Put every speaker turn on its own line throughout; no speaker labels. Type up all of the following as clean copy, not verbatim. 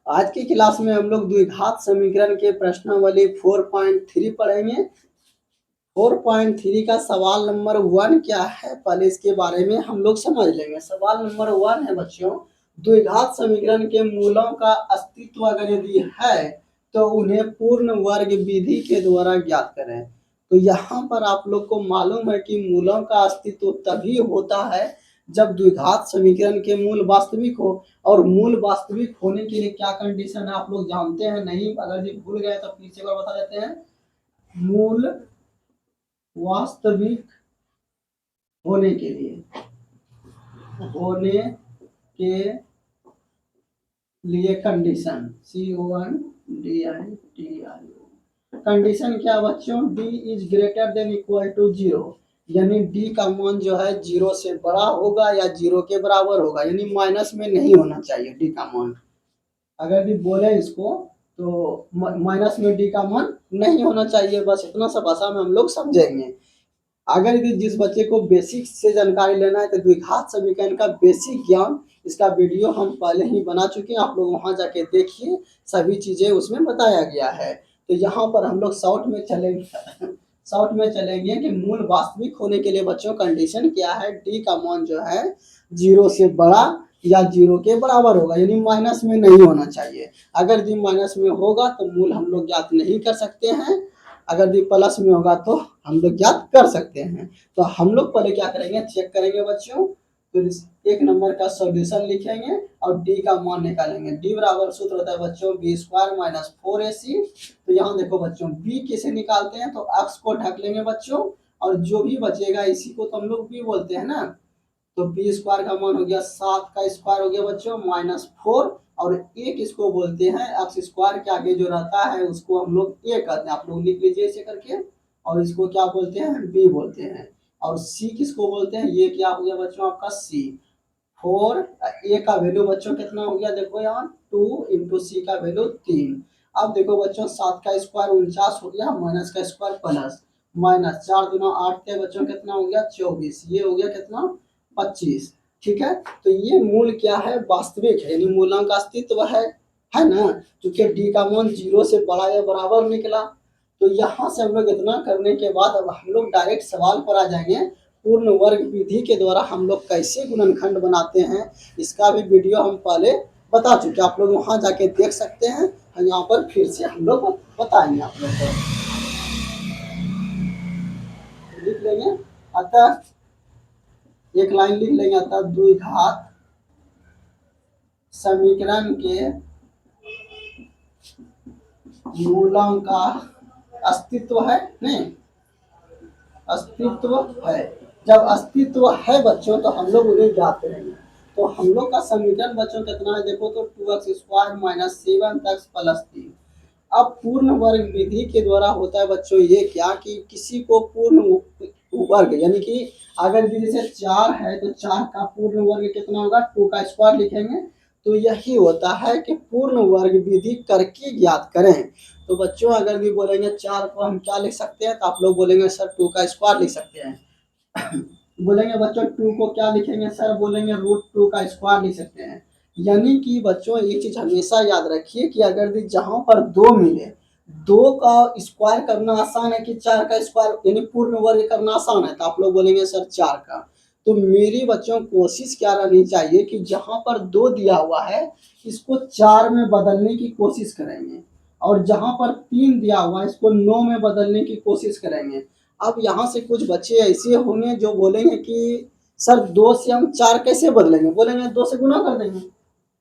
आज की क्लास में हम लोग द्विघात समीकरण के प्रश्नावली 4.3 पढ़ेंगे। 4.3 का सवाल नंबर 1 क्या है, पहले इसके बारे में हम लोग समझ लेंगे। सवाल नंबर 1 है बच्चों, द्विघात समीकरण के मूलों का अस्तित्व अगर यदि है तो उन्हें पूर्ण वर्ग विधि के द्वारा ज्ञात करें। तो यहाँ पर आप लोग को मालूम है कि मूलों का अस्तित्व तभी होता है जब द्विघात समीकरण के मूल वास्तविक हो। और मूल वास्तविक होने के लिए क्या कंडीशन है आप लोग जानते हैं? नहीं, अगर ये भूल गए तो पीछे बार बता देते हैं। मूल वास्तविक होने के लिए कंडीशन CONDITIO कंडीशन क्या बच्चों? D is greater than equal to 0, यानी D का मान जो है 0 से बड़ा होगा या 0 के बराबर होगा, यानी माइनस में नहीं होना चाहिए D का मान। अगर भी बोले इसको तो माइनस में D का मान नहीं होना चाहिए, बस इतना सा भाषा में हम लोग समझेंगे। अगर यदि जिस बच्चे को बेसिक से जानकारी लेना है तो द्विघात समीकरण का बेसिक ज्ञान, इसका वीडियो हम पहले ही बना चुके हैं, आप लोग वहां जाके देखिए, सभी चीजें उसमें बताया गया है। तो यहाँ पर हम लोग शॉर्ट में चलेंगे कि मूल वास्तविक होने के लिए बच्चों कंडीशन क्या है? डी का मान जो है 0 से बड़ा या 0 के बराबर होगा, यानी माइनस में नहीं होना चाहिए। अगर डी माइनस में होगा तो मूल हम लोग ज्ञात नहीं कर सकते हैं, अगर डी प्लस में होगा तो हम लोग ज्ञात कर सकते हैं। तो हम लोग पहले क्या करेंगे, चेक करेंगे बच्चों, फिर एक नंबर का सॉल्यूशन लिखेंगे और डी का मान निकालेंगे। डी बराबर सूत्र होता है बच्चों बी स्क्वायर माइनस 4ac। तो यहाँ देखो बच्चों, बी किसे निकालते हैं तो एक्स को ढक लेंगे बच्चों, और जो भी बचेगा इसी को तो हम लोग बी बोलते हैं ना। तो बी स्क्वायर का मान हो गया 7 का स्क्वायर हो गया बच्चों माइनस 4, और एक इसको बोलते हैं एक्स स्क्वायर के आगे जो रहता है उसको हम लोग ए कहते हैं, आप लोग लिख लीजिए इसे करके। और इसको क्या बोलते हैं? बी बोलते हैं। और सी किसको बोलते हैं? ये क्या हो गया बच्चों आपका सी। 4 ए का वैल्यू बच्चों कितना हो गया? देखो यहाँ 2 इंटू सी का वैल्यू 3। अब देखो बच्चों 7 का स्क्वायर 49 हो गया, माइनस का स्क्वायर प्लस, माइनस 4 दूना 8 के बच्चों कितना हो गया? 24, ये हो गया कितना? 25। ठीक है, तो ये मूल क्या है? वास्तविक है, यानी मूलांक का अस्तित्व है ना, क्योंकि डी का मान 0 से बड़ा या बराबर निकला। तो यहाँ से हम लोग इतना करने के बाद अब हम लोग डायरेक्ट सवाल पर आ जाएंगे। पूर्ण वर्ग विधि के द्वारा हम लोग कैसे गुणनखंड बनाते हैं, इसका भी वीडियो हम पहले बता चुके, आप लोग वहां जाके देख सकते हैं। यहाँ पर फिर से हम लोग बताएंगे आप लोग को, लिख लेंगे। अतः एक लाइन लिख लेंगे, अतः द्विघात समीकरण के मूलों का अस्तित्व है, नहीं अस्तित्व है। जब अस्तित्व है बच्चों तो हम लोग उन्हें ज्ञात करेंगे। तो हम लोग का समीकरण बच्चों कितना है? देखो तो 2x square minus 7x plus 3। अब पूर्ण वर्ग विधि के द्वारा होता है बच्चों ये क्या कि किसी को पूर्ण वर्ग, यानी कि अगर जैसे 4 है तो 4 का पूर्ण वर्ग कितना होगा? 2 का स्क्वायर लिखेंगे। तो यही होता है कि पूर्ण वर्ग विधि करके ज्ञात करें। तो बच्चों अगर भी बोलेंगे 4 को हम क्या लिख सकते हैं, तो आप लोग बोलेंगे सर 2 का स्क्वायर लिख सकते हैं। बोलेंगे बच्चों 2 को क्या लिखेंगे सर? बोलेंगे √2 का स्क्वायर लिख सकते हैं। यानी कि बच्चों एक चीज हमेशा याद रखिए कि अगर जहां पर 2 मिले, 2 का स्क्वायर करना आसान है कि 4 का स्क्वायर यानी पूर्ण वर्ग करना आसान है, तो आप लोग बोलेंगे सर 4 का। तो मेरी बच्चों कोशिश क्या रहनी चाहिए कि जहां पर 2 दिया हुआ है इसको 4 में बदलने की कोशिश करेंगे, और जहां पर 3 दिया हुआ है इसको 9 में बदलने की कोशिश करेंगे। अब यहाँ से कुछ बच्चे ऐसे होंगे जो बोलेंगे कि सर 2 से हम 4 कैसे बदलेंगे? बोलेंगे 2 से गुना कर देंगे।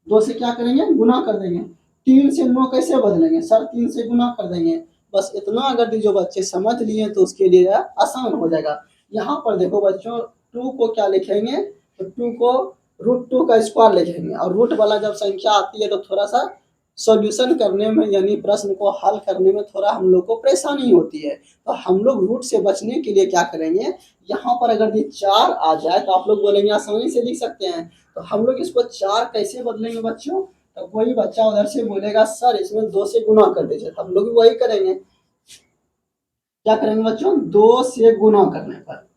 2 से क्या करेंगे? गुना कर देंगे। 3 से 9 कैसे बदलेंगे? सर 3 से गुना कर देंगे। बस इतना अगर जो बच्चे समझ लिए तो उसके लिए आसान हो जाएगा। यहाँ पर देखो बच्चों 2 को क्या लिखेंगे? तो 2 को √2 का स्क्वायर लिखेंगे, और रूट वाला जब संख्या आती है तो थोड़ा सा सॉल्यूशन करने में यानी प्रश्न को हल करने में थोड़ा हम लोग को परेशानी होती है। तो हम लोग रूट से बचने के लिए क्या करेंगे, यहाँ पर अगर ये 4 आ जाए तो आप लोग बोलेंगे आसानी से लिख सकते हैं। तो हम लोग इसको 4 कैसे बदलेंगे बच्चों? तो कोई बच्चा उधर से बोलेगा सर इसमें 2 से गुना कर दीजिए, तो हम लोग भी वही करेंगे। क्या करेंगे बच्चों? 2 से गुना करने पर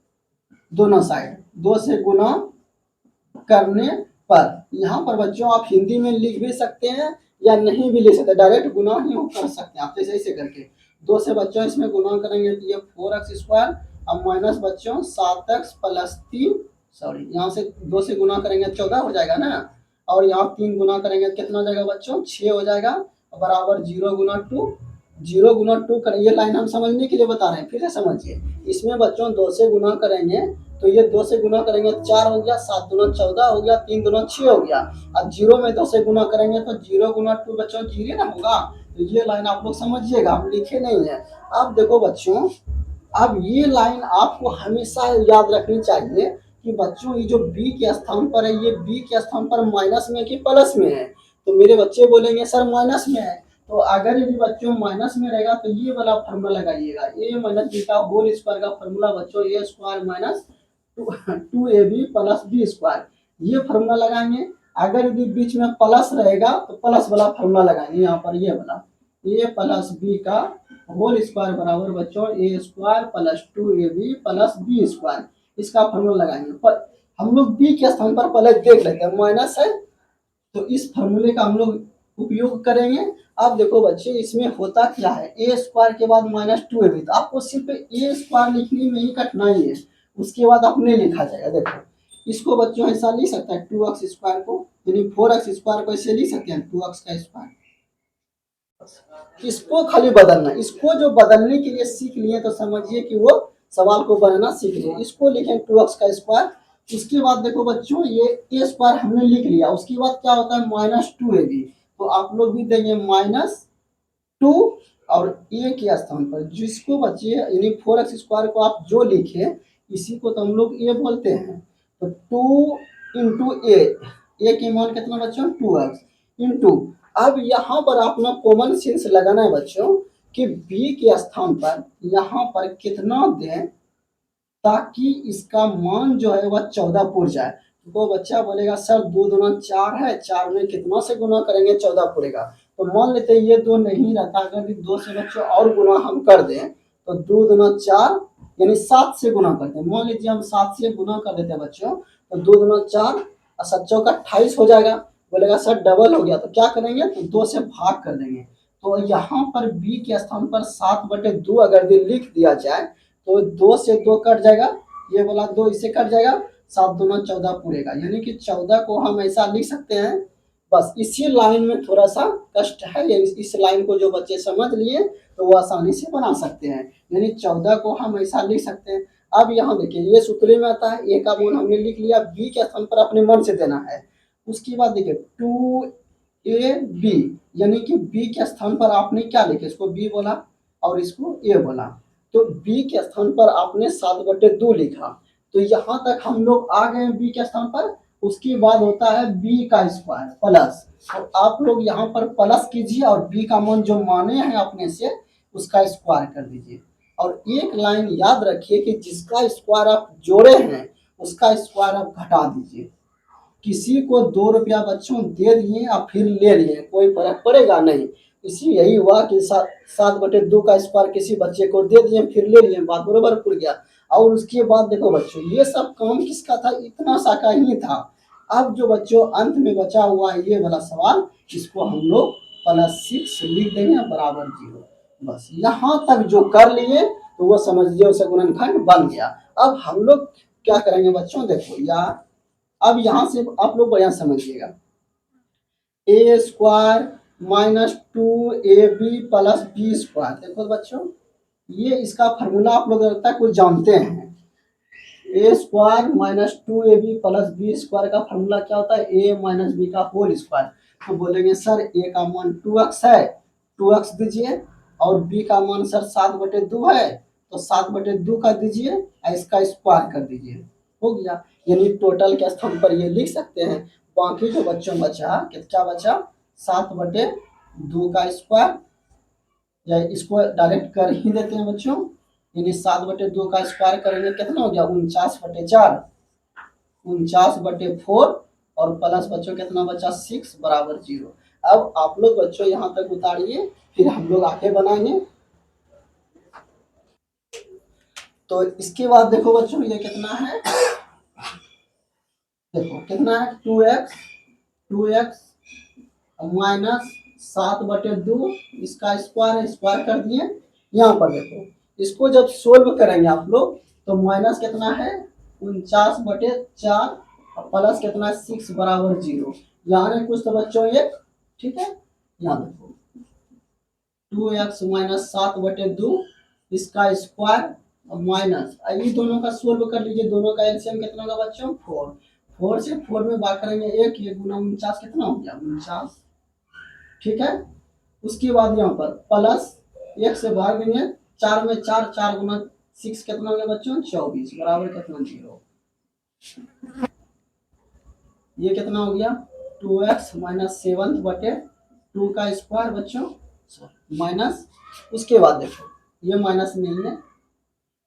दोनों साइड 2 से गुना करने पर यहाँ पर बच्चों आप हिंदी में लिख भी सकते हैं या नहीं भी लिख सकते, डायरेक्ट गुना ही कर सकते हैं आप जैसे ऐसे करके। 2 से बच्चों इसमें गुना करेंगे तो ये 4x² अब माइनस बच्चों 7x प्लस 3, सॉरी यहाँ से 2 से गुना करेंगे 14 हो जाएगा ना, और यहाँ 3 गुना करेंगे कितना हो जाएगा बच्चों 6 हो जाएगा, बराबर 0 गुना 2, 0 गुना 2 करें। ये लाइन हम समझने के लिए बता रहे हैं, फिर से समझिए। इसमें बच्चों 2 से गुना करेंगे तो ये 2 से गुना करेंगे 4 हो गया, 7 दूना 14 हो गया, 3 दूना 6 हो गया। अब 0 में 2 से गुना करेंगे तो 0 गुना 2 बच्चों 0 ना होगा। तो ये लाइन आप लोग समझिएगा, हम लिखे नहीं है। अब देखो बच्चों, अब ये लाइन आपको हमेशा याद रखनी चाहिए कि बच्चों ये जो b के स्थान पर है, ये b के स्थान पर माइनस में कि प्लस में है। तो मेरे बच्चे बोलेंगे सर माइनस में है, तो अगर यदि बच्चों माइनस में रहेगा तो ये वाला फॉर्मूला लगाइएगा, a माइनस b का होल स्क्वायर का फॉर्मूला बच्चों a square minus 2ab plus b square, ये फॉर्मूला लगाएंगे। अगर यदि बीच में प्लस रहेगा तो प्लस वाला फॉर्मूला लगाएंगे, यहाँ पर ये वाला a प्लस b का होल स्क्वायर बराबर बच्चों a square plus 2ab plus b square, इसका फॉर्मूला लगाएंगे। पर हम लोग b के स्थान पर पहले देख लेते हैं, माइनस है तो इस फॉर्मूले का हम लोग उपयोग करेंगे। अब देखो बच्चे इसमें होता क्या है, a स्क्वायर के बाद माइनस 2ab, तो आपको सिर्फ a स्क्वायर लिखने में ही कठिनाई है, उसके बाद अपने लिखा जाएगा। देखो इसको बच्चों ऐसा लिख सकते हैं 2x स्क्वायर को, यानी 4x स्क्वायर को ऐसे लिख सकते हैं 2x का स्क्वायर। इसको खाली बदलना, इसको जो बदलने के लिए सीख लिए तो समझिए कि वो सवाल को बनाना सीख लिए। इसको लिखें 2x का स्क्वायर। उसके बाद देखो बच्चों ये a स्क्वायर हमने लिख लिया, उसके बाद क्या होता है माइनस 2ab, तो आप लोग भी देंगे माइनस 2 और a के स्थान पर जिसको बच्चे यानी 4x स्क्वायर को आप जो लिखे इसी को तो हम लोग a बोलते हैं। तो 2 इंटू a के मान कितना बच्चों 2x इंटू, अब यहाँ पर अपना कॉमन सेंस लगाना है बच्चों कि b के स्थान पर यहाँ पर कितना दें ताकि इसका मान जो है वह 14 पूर जाए। तो बच्चा बोलेगा सर 2 दूना 4 है, 4 में कितना से गुना करेंगे 14 पूरेगा। तो मान लेते हैं ये 2 नहीं रहता, अगर 2 से बच्चों और गुना हम कर दें तो 2 दूना 4 यानी 7 से गुना करते हैं। मान लीजिए हम 7 से गुना कर देते हैं बच्चों, तो 2 दूना 4 और 7 चौका 28 हो जाएगा। बोलेगा सर डबल हो गया, तो क्या करेंगे तो 2 से भाग कर देंगे। तो यहाँ पर b के स्थान पर 7/2 अगर लिख दिया जाए तो 2 से 2 कट जाएगा, ये वाला 2 इससे कट जाएगा, 7 दूना 14 पूरेगा, यानी कि 14 को हम ऐसा लिख सकते हैं। बस इसी लाइन में थोड़ा सा कष्ट है, इस लाइन को जो बच्चे समझ लिए तो वो आसानी से बना सकते हैं, यानी 14 को हम ऐसा लिख सकते हैं। अब यहाँ देखिए ये सूत्र में आता है, a का मान हमने लिख लिया, b के स्थान पर अपने मन से देना है। उसके बाद देखिए 2ab यानी कि b के स्थान पर आपने क्या लिखे, इसको b बोला और इसको a बोला, तो b के स्थान पर आपने 7/2 लिखा। तो यहाँ तक हम लोग आ गए b के स्थान पर। उसके बाद होता है b का स्क्वायर प्लस, तो आप लोग यहाँ पर प्लस कीजिए और b का मान जो माने हैं अपने से उसका स्क्वायर कर दीजिए। और एक लाइन याद रखिए कि जिसका स्क्वायर आप जोड़े हैं उसका स्क्वायर आप घटा दीजिए। किसी को 2 रुपया बच्चों दे दिए और फिर ले लिए, कोई फर्क पड़ेगा नहीं। इसी यही हुआ कि 7/2 का स्क्वायर किसी बच्चे को दे दिए फिर ले लिए, बात बराबर पुर गया। और उसके बाद देखो बच्चों ये सब काम किसका था, इतना सा का ही था। अब जो बच्चों अंत में बचा हुआ है ये वाला सवाल, इसको हम लोग +6 लिख देंगे बराबर 0। बस यहाँ तक जो कर लिए तो वो समझ लीजिए उसे गुणनखंड बन गया। अब हम लोग क्या करेंगे बच्चों, देखो यार अब यहाँ से आप लोग बढ़िया समझिएगा, a square minus 2ab plus b square, देखो बच्चों ये इसका फॉर्मूला आप लोग लगता है कुछ जानते हैं। a square minus 2ab plus b square का फॉर्मूला क्या होता है, a माइनस b का होल स्क्वायर। तो बोलेंगे सर a का मान 2x है, 2x दीजिए, और b का मान सर 7/2 है तो 7/2 का दीजिए, इसका स्क्वायर कर दीजिए, हो गया। यानी टोटल के स्थान पर ये लिख सकते हैं। बाकी जो बच्चों बचा क्या बचा 7/2 का स्क्वायर, या इसको डायरेक्ट कर ही देते हैं बच्चों, यानी 7/2 का स्क्वायर करेंगे कितना हो गया 49/4, 49/4 और प्लस बच्चों कितना बचा 6 बराबर 0। अब आप लोग बच्चों यहाँ तक उतारिए, फिर हम लोग आगे बनाएंगे। तो इसके बाद देखो बच्चों ये कितना है, देखो कितना है 2x माइनस 7/2 इसका स्क्वायर कर दिए। यहाँ पर देखो इसको जब सोल्व करेंगे आप लोग तो माइनस कितना है 49/4 और प्लस कितना है 6 बराबर 0। यहाँ नहीं कुछ तो बच्चों एक, ठीक है। यहाँ देखो 2x माइनस 7/2 इसका स्क्वायर माइनस ये दोनों का सोल्व कर लीजिए। दोनों का एलसीएम कितना होगा बच्चों 4। 4 से 4 में भाग करेंगे एक, ये गुना 49 कितना हो गया 49, ठीक है। उसके बाद यहाँ पर प्लस एक से भाग देंगे 4 में 4, 4 गुना 6 कितना हो गया बच्चों 24 बराबर कितना 0। ये कितना हो गया 2x माइनस 7/2 का स्क्वायर बच्चों माइनस। उसके बाद देखो ये माइनस नहीं है।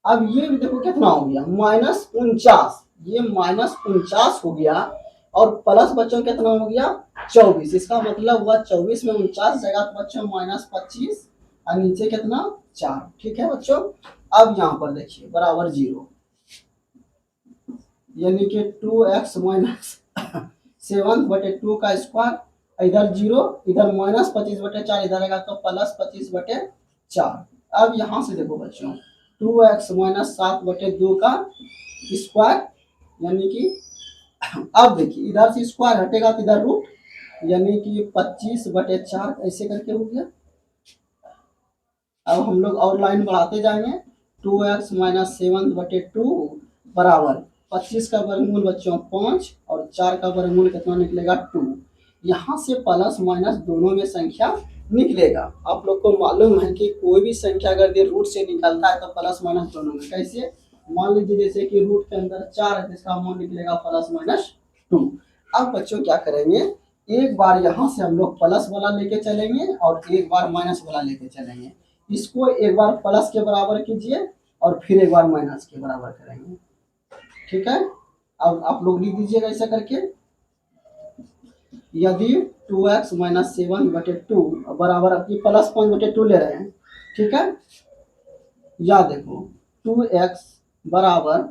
अब ये भी देखो कितना हो गया -49, ये -49 हो गया और प्लस बच्चों कितना हो गया 24। इसका मतलब हुआ 24 में 49 जगह तो बच्चों -25 और नीचे कितना 4, ठीक है बच्चों। अब यहाँ पर देखिए बराबर 0 यानी कि 2x माइनस 7/2 का स्क्वायर इधर 0 इधर -25/4 इधर आएगा तो +25/4। अब यहाँ से देखो बच्चों 2x माइनस 7/2 का स्क्वायर यानी कि अब देखिए इधर से स्क्वायर हटेगा तो इधर रूट यानी कि 25/4 ऐसे करके हो गया। अब हम लोग और लाइन बढ़ाते जाएंगे 2x माइनस 7/2 बराबर 25 का वर्गमूल बच्चों 5 और 4 का वर्गमूल कितना निकलेगा 2। यहाँ से प्लस माइनस दोनों में संख्या निकलेगा। आप लोग को मालूम है कि कोई भी संख्या अगर ये रूट से निकलता है तो प्लस माइनस दोनों में। कैसे, मान लीजिए जैसे कि रूट के अंदर 4 है जिसका मान निकलेगा +-2। अब बच्चों क्या करेंगे, एक बार यहाँ से हम लोग प्लस वाला लेके चलेंगे और एक बार माइनस वाला लेके चलेंगे। इसको एक बार प्लस के बराबर कीजिए और फिर एक बार माइनस के बराबर करेंगे, ठीक है। अब आप लोग लिख दीजिएगा ऐसा करके, यदि 2x माइनस 7/2 बराबर अपनी +5/2 ले रहे हैं, ठीक है। या देखो 2x बराबर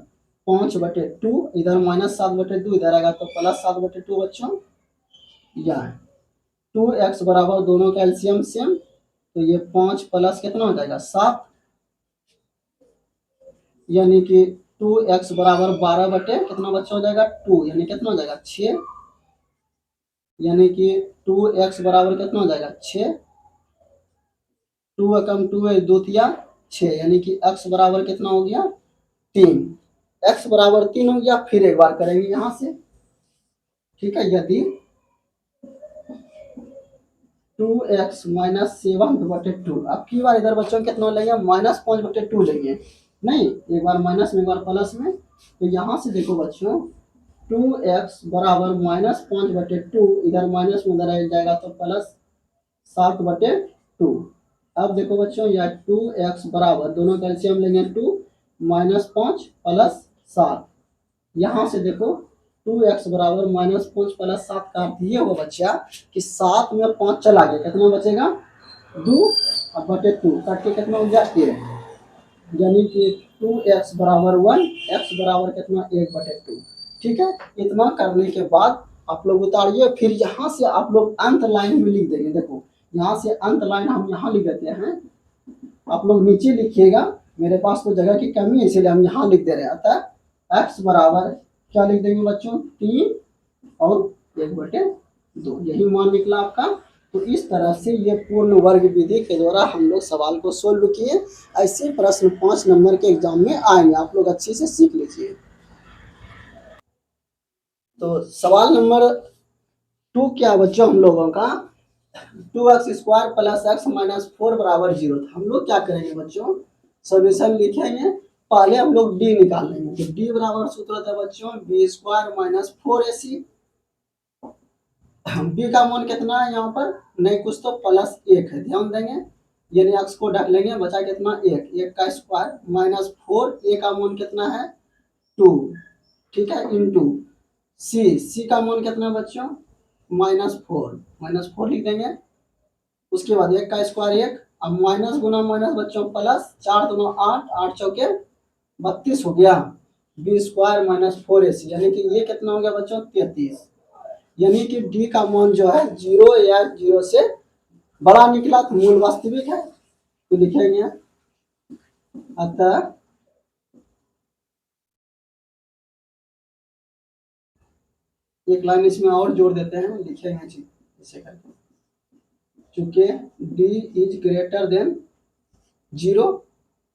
5/2 इधर -7/2 इधर आएगा तो +7/2 बच्चों। या 2x बराबर दोनों का एलसीएम सेम तो ये 5 प्लस कितना हो जाएगा 7 यानी कि 2x बराबर 12 कितना बच्चा हो जाएगा 2 यानी कितना हो जाएगा 6 यानी कि 2x बराबर कितना हो जाएगा 6। 2 एकम 2 है 2 तिया 6 यानी कि x बराबर कितना हो गया 3। x बराबर 3 हो गया। फिर एक बार करेंगे यहाँ से, ठीक है। यदि 2x माइनस 7/2 अब की बार इधर बच्चों कितना लेंगे -5/2 लेंगे, नहीं एक बार माइनस में एक बार प्लस में। तो यहाँ से देखो बच्चों 2x बराबर -5/2 इधर माइनस में इधर आ जाएगा तो +7/2। अब देखो बच्चों यह 2x बराबर दोनों का एलसीएम लेंगे 2 -5 + 7। यहाँ से देखो 2x बराबर -5 + 7 का अर्थ ये होगा बच्चा कि 7 में 5 चला गया कितना बचेगा 2 और बटे 2 काट के कितना हो गया 1 यानी कि 2x बराबर 1 x बराबर कितना 1/2, ठीक है। इतना करने के बाद आप लोग उतारिए। फिर यहाँ से आप लोग अंत लाइन में लिख देंगे। देखो यहाँ से अंत लाइन हम यहाँ लिख देते हैं, आप लोग नीचे लिखिएगा। मेरे पास तो जगह की कमी है इसलिए हम यहाँ लिख दे रहे हैं। अतः x बराबर क्या लिख देंगे बच्चों 3 और 1/2 यही मान निकला आपका। तो इस तरह से ये पूर्ण वर्ग विधि के द्वारा हम लोग सवाल को सोल्व किए। ऐसे प्रश्न 5 नंबर के एग्जाम में आएंगे, आप लोग अच्छे से सीख लीजिए। तो सवाल नंबर 2 क्या बच्चों हम लोगों का 2x² + x - 4 बराबर 0 था। हम लोग क्या करेंगे बच्चों सॉल्यूशन लिखेंगे। पहले हम लोग d निकाल लेंगे। तो d बराबर सूत्र था बच्चों b² - 4ac। b का मान कितना है यहाँ पर नहीं कुछ तो +1 है, ध्यान देंगे। यानी x को ढक लेंगे बचा कितना 1 का स्क्वायर -4 a का मान कितना है 2, ठीक है, इंटू c का मान कितना बच्चों -4 लिख देंगे। उसके बाद 1 का स्क्वायर 1 अब माइनस गुना माइनस बच्चों प्लस 4 दूना 8 8 चौके 32 हो गया बी स्क्वायर माइनस 4ac, यानी कि ये कितना हो गया बच्चों 33। यानी कि डी का मान जो है 0 या 0 से बड़ा निकला तो मूल वास्तविक है, तो लिखेंगे अतः एक लाइन इसमें और जोड़ देते हैं, लिखेंगे जी इसे करके, चूंकि डी इज ग्रेटर देन 0,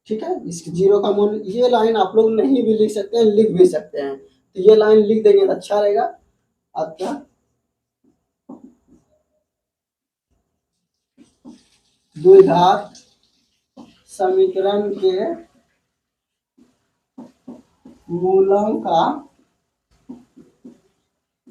ठीक है। इस 0 का मान, ये लाइन आप लोग नहीं भी लिख सकते हैं, लिख भी सकते हैं, तो ये लाइन लिख देंगे तो अच्छा रहेगा। अतः द्विघात समीकरण के मूलों का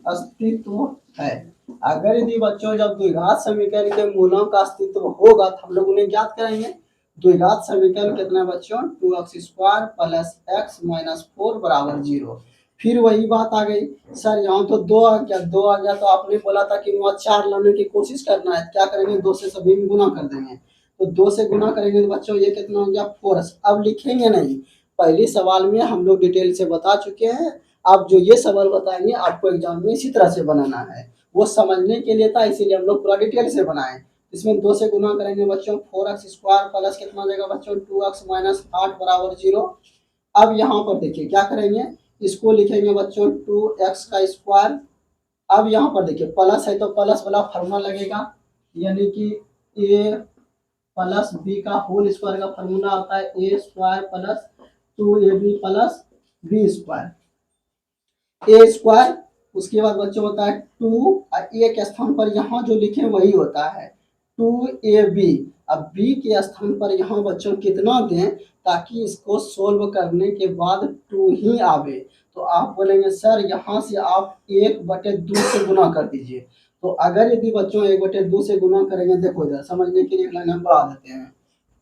अस्तित्व है। अगर यदि बच्चों जब द्विघात समीकरण के मूलों का अस्तित्व होगा तो हम लोग उन्हें ज्ञात करेंगे। द्विघात समीकरण कितना बच्चों 2x² प्लस x माइनस 4 बराबर 0। फिर वही बात आ गई, सर यहाँ तो 2 आ गया, 2 आ गया तो आपने बोला था कि वहाँ 4 लाने की कोशिश करना है, क्या करेंगे 2 से सभी में गुना कर देंगे, तो 2 से गुना करेंगे तो बच्चों ये कितना हो गया 4। अब लिखेंगे नहीं, पहले सवाल में हम लोग डिटेल से बता चुके हैं। आप जो ये सवाल बताएंगे आपको एग्जाम में इसी तरह से बनाना है, वो समझने के लिए था, इसीलिए हम लोग पूरा डिटेल से बनाए। इसमें 2 से गुना करेंगे बच्चों 4x² प्लस कितना देगा बच्चों 2x माइनस 8 बराबर 0। अब यहाँ पर देखिए क्या करेंगे, इसको लिखेंगे बच्चों 2x का स्क्वायर। अब यहाँ पर देखिए प्लस है तो प्लस वाला फॉर्मूला लगेगा, यानी कि ए प्लस बी का होल स्क्वायर का फॉर्मूला आता है A square plus 2ab plus B square, A square. उसके बाद बच्चों होता है 2 और ए के स्थान पर यहाँ जो लिखे वही होता है 2ab। अब बी के स्थान पर यहाँ बच्चों कितना दें ताकि इसको सोल्व करने के बाद 2 ही आवे, तो आप बोलेंगे सर यहाँ से आप 1/2 से गुना कर दीजिए। तो अगर यदि बच्चों 1/2 से गुना करेंगे, देखो इधर समझने के लिए एक लाइन हम बढ़ा देते हैं,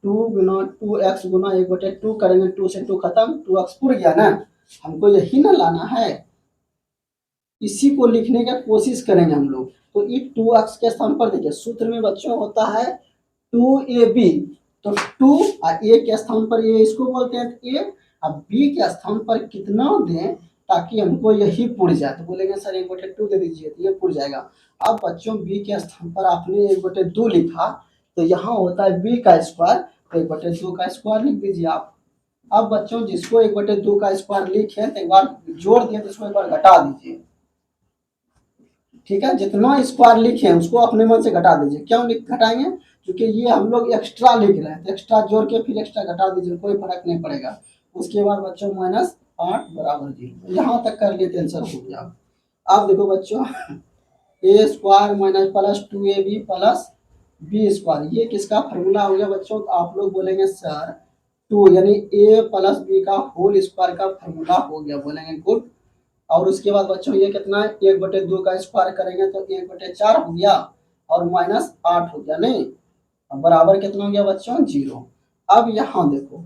2 गुना 2x गुना 1/2 करेंगे, 2 से 2 खत्म, 2x पुर गया ना, हमको यही ना लाना है, इसी को लिखने का कोशिश करेंगे हम लोग। तो इस 2x के स्थान पर देखिए सूत्र में बच्चों होता है 2ab, तो 2 और a के स्थान पर ये इसको बोलते हैं a, अब b के स्थान पर कितना दें ताकि हमको यही पुर जाए, तो बोलेंगे सर 1/2 दे दीजिए, तो ये पुर जाएगा। अब बच्चों b के स्थान पर आपने 1/2 लिखा, तो यहाँ होता है b का स्क्वायर, तो 1/2 का स्क्वायर लिख दीजिए आप। अब बच्चों जिसको 1/2 का स्क्वायर लिखे तो एक बार जोड़ दिए तो इसको एक बार घटा दीजिए, ठीक है। जितना स्क्वायर लिखे उसको अपने मन से घटा दीजिए, क्यों घटाएंगे, क्योंकि ये हम लोग एक्स्ट्रा लिख रहे हैं, तो एक्स्ट्रा जोड़ के फिर एक्स्ट्रा घटा दीजिए, कोई फर्क नहीं पड़ेगा। उसके बाद बच्चों माइनस 8 बराबर 0, यहाँ तक कर लिए आंसर हो गया। अब देखो बच्चों A square minus plus 2ab plus B square, ये किसका फॉर्मूला हो गया बच्चों, तो आप लोग बोलेंगे सर 2 यानी ए प्लस बी का होल स्क्वायर का फॉर्मूला हो गया, बोलेंगे गुड। और उसके बाद बच्चों ये कितना है 1/2 का स्क्वायर करेंगे तो 1/4 हो गया और माइनस 8 हो गया, नहीं बराबर कितना हो गया बच्चों 0। अब यहाँ देखो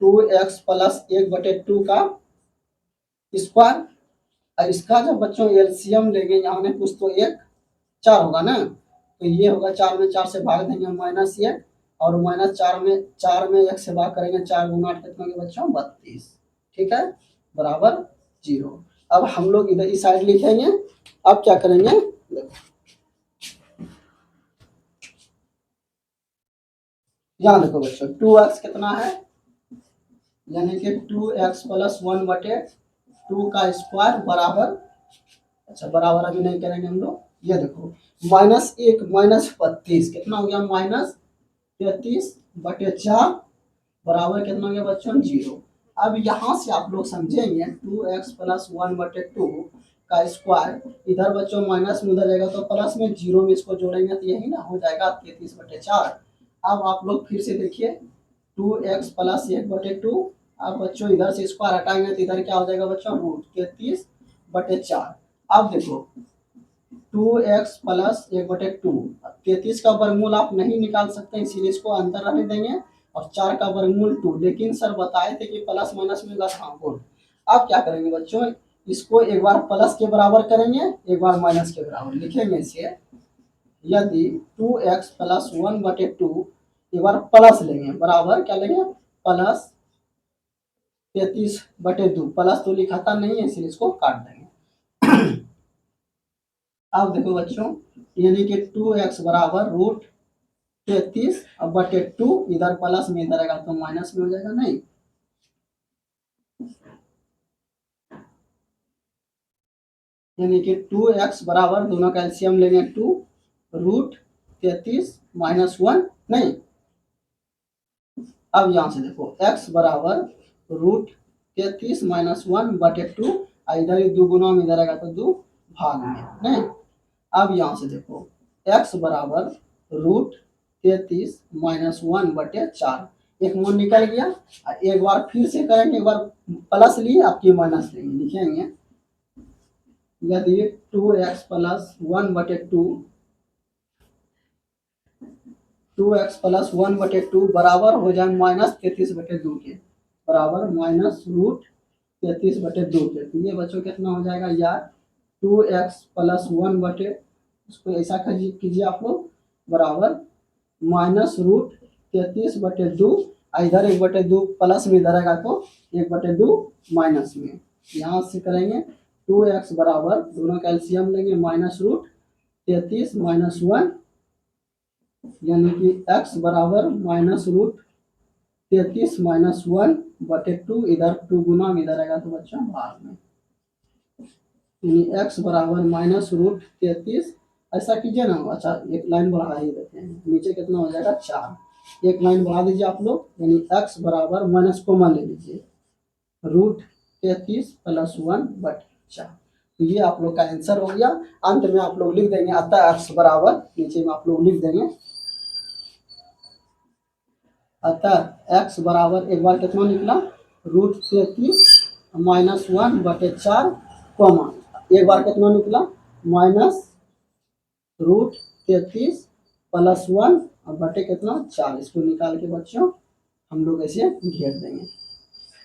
2x प्लस 1/2 का स्क्वायर, और इसका जब बच्चों एलसीएम लेंगे यहाँ में कुछ तो 1 4 होगा ना, तो ये होगा 4 में 4 से भाग देंगे -1, और -4 में 1 से भाग करेंगे, 4 गुना 8 कितना होगा बच्चों 32, ठीक है, बराबर 0। अब हम लोग इधर इस साइड लिखेंगे। अब क्या करेंगे, यहाँ देखो बच्चों 2x कितना है, यानी कि 2x प्लस 1/2 का स्क्वायर बराबर, अच्छा बराबर अभी नहीं करेंगे हम लोग, ये देखो -1 -32 कितना हो गया -33/4 बराबर कितना हो गया बच्चों 0। अब यहाँ से आप लोग समझेंगे 2x प्लस 1/2 का स्क्वायर, इधर बच्चों माइनस में उधर जाएगा तो प्लस में, 0 में इसको जोड़ेंगे तो यही ना हो जाएगा 33/4। अब आप लोग फिर से देखिए 2x प्लस 1/2, अब बच्चों इधर से स्क्वायर हटाएंगे तो इधर क्या हो जाएगा बच्चों √33/4। अब देखो 2x प्लस 1/2, 33 का वर्गमूल आप नहीं निकाल सकते इसीलिए इसको अंदर रहने देंगे, और 4 का वर्गमूल 2, लेकिन सर बताए थे कि प्लस माइनस में हाँ गुड। अब क्या करेंगे बच्चों, इसको एक बार प्लस के बराबर करेंगे, एक बार माइनस के बराबर लिखेंगे इसे, यदि 2x प्लस 1/2 एक बार प्लस लेंगे बराबर क्या लेंगे प्लस 33/2 प्लस तो लिखा था नहीं है इसलिए इसको काट देंगे। अब देखो बच्चों, यानी कि 2x बराबर रूट 33/2, इधर प्लस में इधर आएगा तो माइनस में हो जाएगा नहीं। यानी कि 2x बराबर, दोनों का एलसीएम लेंगे 2 रूट 33 माइनस 1 नहीं। अब यहां से देखो x बराबर रूट 33 माइनस 1/2, इधर ही 2 गुना में इधर आएगा तो 2 भाग में नहीं। अब यहां से देखो x बराबर रूट 33 माइनस 1/4, एक मन निकल गया। एक बार फिर से करेंगे, एक बार प्लस लिए आपकी माइनस लेंगे, लिखेंगे यदि 2x प्लस 1/2 2x प्लस 1/2 बराबर हो जाए माइनस 33/2 के, बराबर माइनस रूट 33/2 के, तो ये बच्चों कितना हो जाएगा यार 2x प्लस 1/, इसको ऐसा कीजिए आप लोग, बराबर माइनस रूट 33/2, इधर 1/2 प्लस में इधर आएगा तो 1/2 माइनस में। यहाँ से करेंगे 2x बराबर, दोनों का एलसीएम लेंगे, माइनस रूट 33 माइनस 1, यानी कि x बराबर माइनस रूट 33 माइनस 1/2, इधर 2 गुना में इधर आएगा तो बच्चों भाग में, यानी x बराबर माइनस रूट 33, ऐसा कीजिए ना। अच्छा एक लाइन बढ़ा ही देते हैं, नीचे कितना हो जाएगा 4, एक लाइन बढ़ा दीजिए आप लोग, यानी x बराबर माइनस कॉमन ले लीजिए रूट 33 प्लस 1/4, तो ये आप लोग का आंसर हो गया। अंत में आप लोग लिख देंगे अतः x बराबर, नीचे में आप लोग लिख देंगे अतः x बराबर, एक बार कितना निकला रूट 33 माइनस 1/4 कॉमा, एक बार कितना निकला माइनस रूट 33 प्लस 1/, कितना 4, इसको निकाल के बच्चों हम लोग ऐसे घेर देंगे।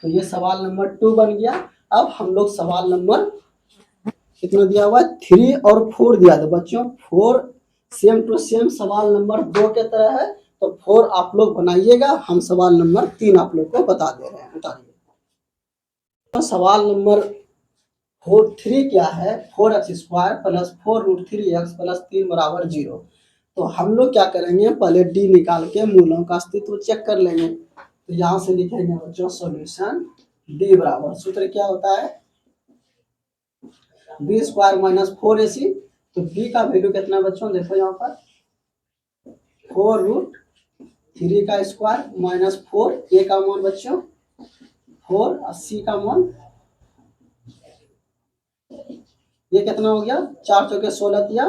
तो ये सवाल नंबर 2 बन गया। अब हम लोग सवाल नंबर कितना दिया हुआ है 3 और 4 दिया था बच्चों, 4 सेम टू सेम सवाल नंबर 2 के तरह है, तो 4 आप लोग बनाइएगा, हम सवाल नंबर 3 आप लोग को बता दे रहे हैं, उतारिए। तो सवाल नंबर 3 क्या है, 4x² plus 4 root 3x plus 3 बराबर 0। तो हम लोग क्या करेंगे, पहले डी निकाल के मूलों का अस्तित्व चेक कर लेंगे। तो यहाँ से लिखेंगे बच्चों सॉल्यूशन डी बराबर, सूत्र क्या होता है b² माइनस 4ac, तो b का वैल्यू कितना बच्चों देखो यहाँ पर 4 रूट 3 का स्क्वायर माइनस 4, a का मान बच्चों 4 और c का मान, ये कितना हो गया 4 चौके 16 या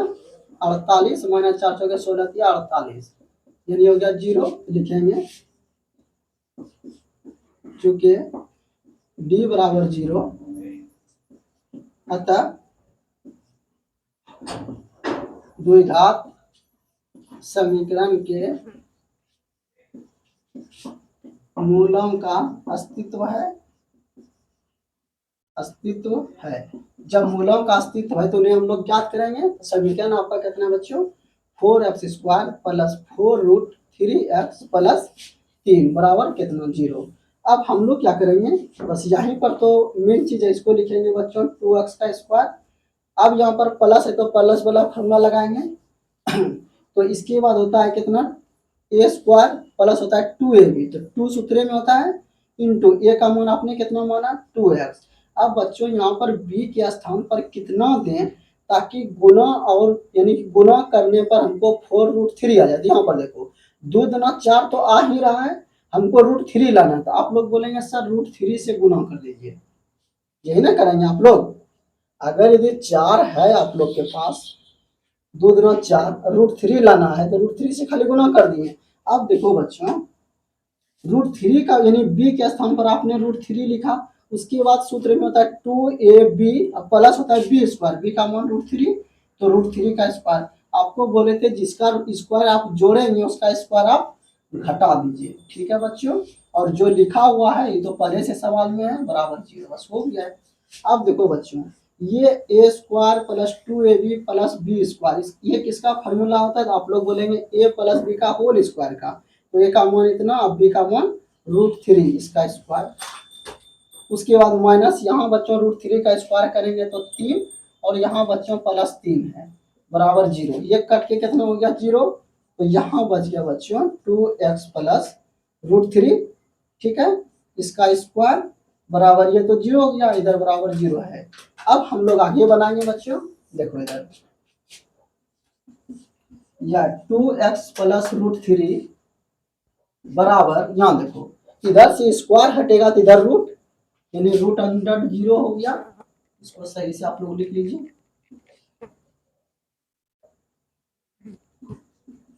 48 माइनस 4 चौके 16 या 48, यानी हो गया 0, लिखेंगे चूंकि d बराबर 0 अतः द्विघात समीकरण के मूलों का अस्तित्व है। जब मूलों का अस्तित्व है तो उन्हें हम लोग ज्ञात करेंगे। समीकरण आपका कितना बच्चों 4x² plus 4 root 3x plus 3 बराबर कितना 0। अब हम लोग क्या करेंगे, बस यहीं पर तो मेन चीज है, इसको लिखेंगे बच्चों 2x का स्क्वायर। अब यहाँ पर प्लस है तो प्लस वाला फॉर्मूला लगाएंगे तो इसके बाद होता है कितना a² प्लस होता है 2ab, तो 2 सूत्रे में होता है इंटू a का मान आपने कितना माना 2x। अब बच्चों यहाँ पर b के स्थान पर कितना दें ताकि गुना, और यानी कि गुना करने पर हमको 4 रूट 3 आ जाती है। यहाँ पर देखो 2 दूना 4 तो आ ही रहा है, हमको रूट 3 लाना, तो आप लोग बोलेंगे सर रूट 3 से गुना कर दीजिए, यही ना करेंगे आप लोग। अगर यदि 4 है आप लोग के पास, 2 दूना 4, रूट 3 लाना है तो रूट 3 से खाली गुना कर दिए। अब देखो बच्चों रूट 3 का, यानी b के स्थान पर आपने रूट 3 लिखा, उसके बाद सूत्र में होता है 2ab प्लस होता है b², b का मान रूट 3, तो रूट 3 का स्क्वायर। आपको बोले थे जिसका स्क्वायर आप जोड़ेंगे उसका स्क्वायर आप घटा दीजिए, ठीक है बच्चों। और जो लिखा हुआ है ये तो पहले से सवाल में है, बराबर 0, बस हो गया है। अब देखो बच्चों ये a² plus 2ab plus b², ये किसका फॉर्मूला होता है, तो आप लोग बोलेंगे a प्लस b का होल स्क्वायर का, तो a का मान इतना, अब b का मान रूट 3 इसका स्क्वायर। उसके बाद माइनस यहाँ बच्चों √3 का स्क्वायर करेंगे तो 3 और यहाँ बच्चों +3 है बराबर 0। ये कट के कितना हो गया 0, तो यहाँ बच गया बच्चों 2x प्लस √3, ठीक है, इसका स्क्वायर बराबर, ये तो 0 हो गया, इधर बराबर 0 है। अब हम लोग आगे बनाएंगे बच्चों, देखो इधर या 2x प्लस √3 बराबर, यहाँ देखो इधर से स्क्वायर हटेगा तो इधर रूट, यानी रूट अंडर 0 हो गया। इसको सही से आप लोग लिख लीजिए।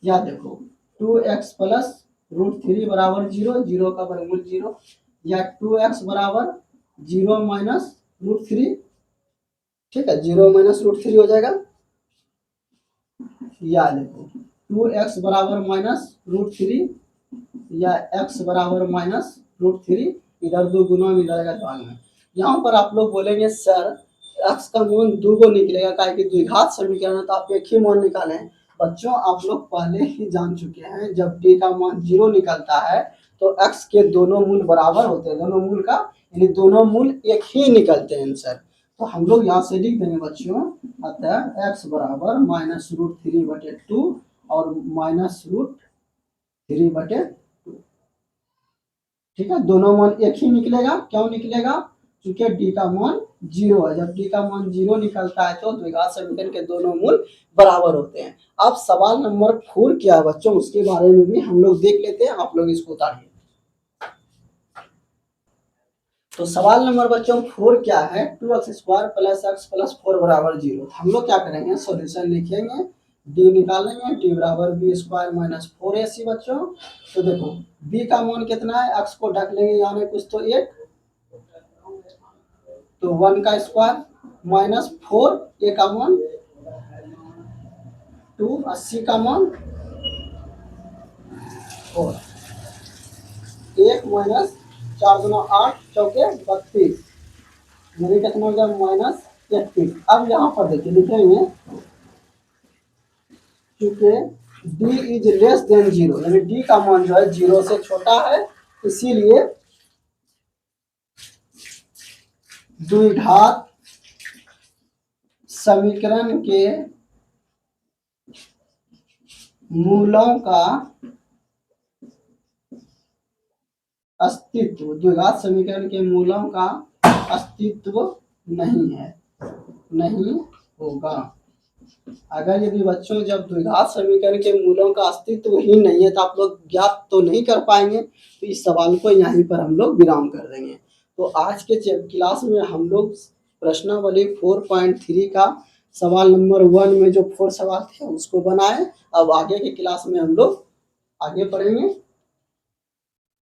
या देखो 2x प्लस √3 बराबर 0, 0 का वर्गमूल 0, या 2x बराबर 0 माइनस √3, ठीक है, 0 माइनस √3 हो जाएगा। या देखो 2x बराबर माइनस √3 या x बराबर माइनस √3, इधर 2 गुना मिल जाएगा ध्यान में। यहाँ पर आप लोग बोलेंगे सर x का मान 2 को निकलेगा, क्या कि द्विघात समीकरण है तो आप एक ही मान निकालें। बच्चों आप लोग पहले ही जान चुके हैं जब d का मान 0 निकलता है तो x के दोनों मूल बराबर होते हैं, दोनों मूल का यानी दोनों मूल एक ही निकलते हैं सर। तो हम लोग यहाँ से लिख देंगे बच्चों, अतः x बराबर माइनस √3/2 और माइनस √3/2, ठीक है, दोनों मान एक ही निकलेगा। क्यों निकलेगा? क्योंकि d का मान 0 है। जब d का मान 0 निकलता है तो द्विघात समीकरण के दोनों मूल बराबर होते हैं। अब सवाल नंबर 4 क्या है बच्चों, उसके बारे में भी हम लोग देख लेते हैं। आप लोग इसको उतारिए। तो सवाल नंबर बच्चों 4 क्या है, 2x² प्लस x प्लस 4 बराबर 0। हम लोग क्या करेंगे, सॉल्यूशन लिखेंगे, d निकालेंगे, d बराबर b² माइनस 4ac बच्चों। तो देखो b का मान कितना है, x को ढक लेंगे यानी कुछ तो 1, तो 1 का स्क्वायर माइनस 4, a का मान 2, 80 का मान 4, 1 माइनस 4 गुना 8 चौके 32, यानी कितना हो गया माइनस 31। अब यहाँ पर देखिए लिखेंगे क्योंकि d इज लेस देन 0, यानी d का मान जो है 0 से छोटा है, इसीलिए द्विघात समीकरण के मूलों का अस्तित्व, द्विघात समीकरण के मूलों का अस्तित्व नहीं है, नहीं होगा। अगर यदि बच्चों जब द्विघात समीकरण के मूलों का अस्तित्व ही नहीं है तो आप लोग ज्ञात तो नहीं कर पाएंगे, तो इस सवाल को यहीं पर हम लोग विराम कर देंगे। तो आज के क्लास में हम लोग प्रश्नावली 4.3 का सवाल नंबर 1 में जो 4 सवाल थे उसको बनाए। अब आगे के क्लास में हम लोग आगे पढ़ेंगे।